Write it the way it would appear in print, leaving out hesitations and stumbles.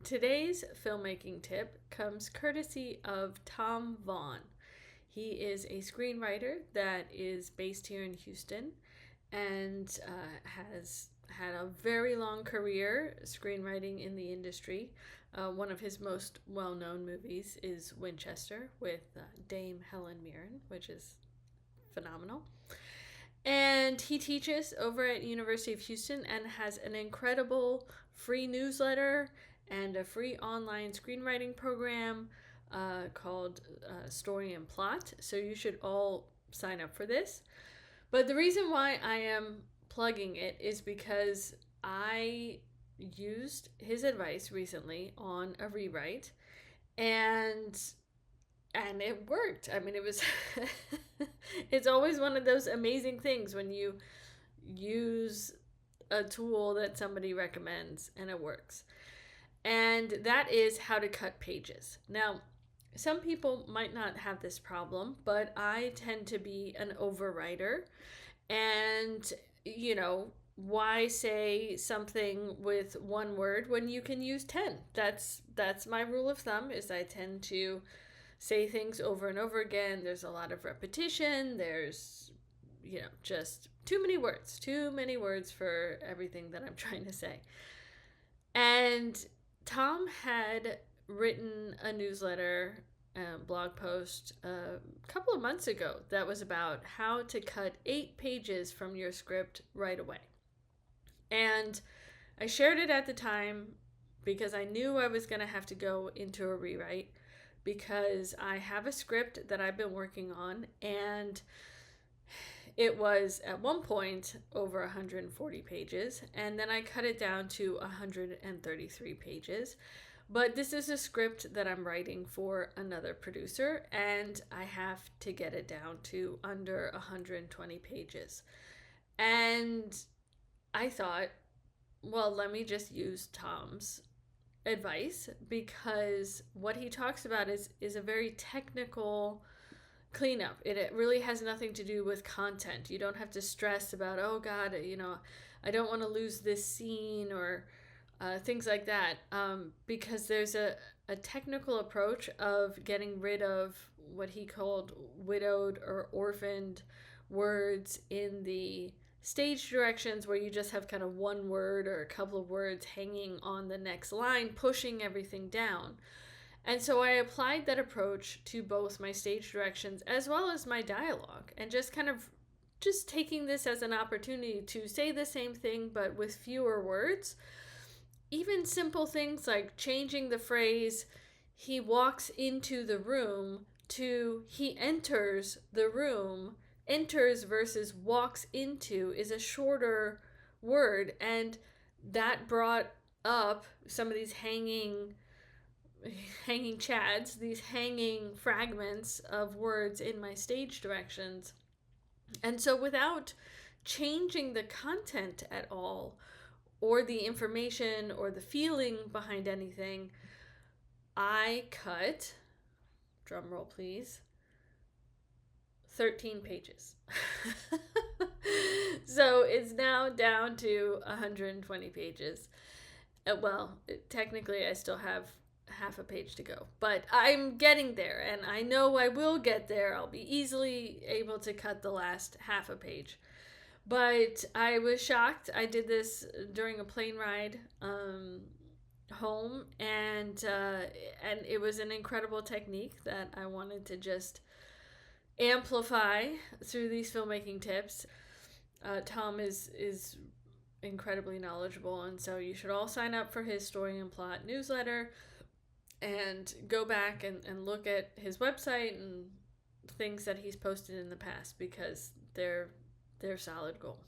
Today's filmmaking tip comes courtesy of Tom Vaughn. He is a screenwriter that is based here in Houston and has had a very long career screenwriting in the industry. One of his most well-known movies is Winchester with Dame Helen Mirren, which is phenomenal. And he teaches over at University of Houston and has an incredible free newsletter and a free online screenwriting program called Story and Plot. So you should all sign up for this. But the reason why I am plugging it is because I used his advice recently on a rewrite, and it worked. I mean, it was it's always one of those amazing things when you use a tool that somebody recommends and it works. And that is how to cut pages. Now, some people might not have this problem, but I tend to be an overwriter. And, why say something with one word when you can use 10? That's my rule of thumb, is I tend to say things over and over again. There's a lot of repetition. There's, just too many words for everything that I'm trying to say. And Tom had written a newsletter, blog post a couple of months ago that was about how to cut 8 pages from your script right away. And I shared it at the time because I knew I was going to have to go into a rewrite, because I have a script that I've been working on, and it was at one point over 140 pages, and then I cut it down to 133 pages. But this is a script that I'm writing for another producer, and I have to get it down to under 120 pages. And I thought, well, let me just use Tom's advice, because what he talks about is a very technical cleanup. It really has nothing to do with content. You don't have to stress about, oh God, I don't want to lose this scene or things like that, because there's a technical approach of getting rid of what he called widowed or orphaned words in the stage directions, where you just have kind of one word or a couple of words hanging on the next line, pushing everything down. And so I applied that approach to both my stage directions as well as my dialogue, and just taking this as an opportunity to say the same thing but with fewer words. Even simple things like changing the phrase "he walks into the room" to "he enters the room." Enters versus walks into is a shorter word, and that brought up some of these hanging chads, these hanging fragments of words in my stage directions. And so without changing the content at all, or the information or the feeling behind anything, I cut, drum roll please, 13 pages. So it's now down to 120 pages. Technically I still have half a page to go, but I'm getting there, and I know I will get there. I'll be easily able to cut the last half a page. But I was shocked. I did this during a plane ride home, and it was an incredible technique that I wanted to just amplify through these filmmaking tips. Tom is incredibly knowledgeable, and so you should all sign up for his Story and Plot newsletter and go back and look at his website and things that he's posted in the past, because they're solid gold.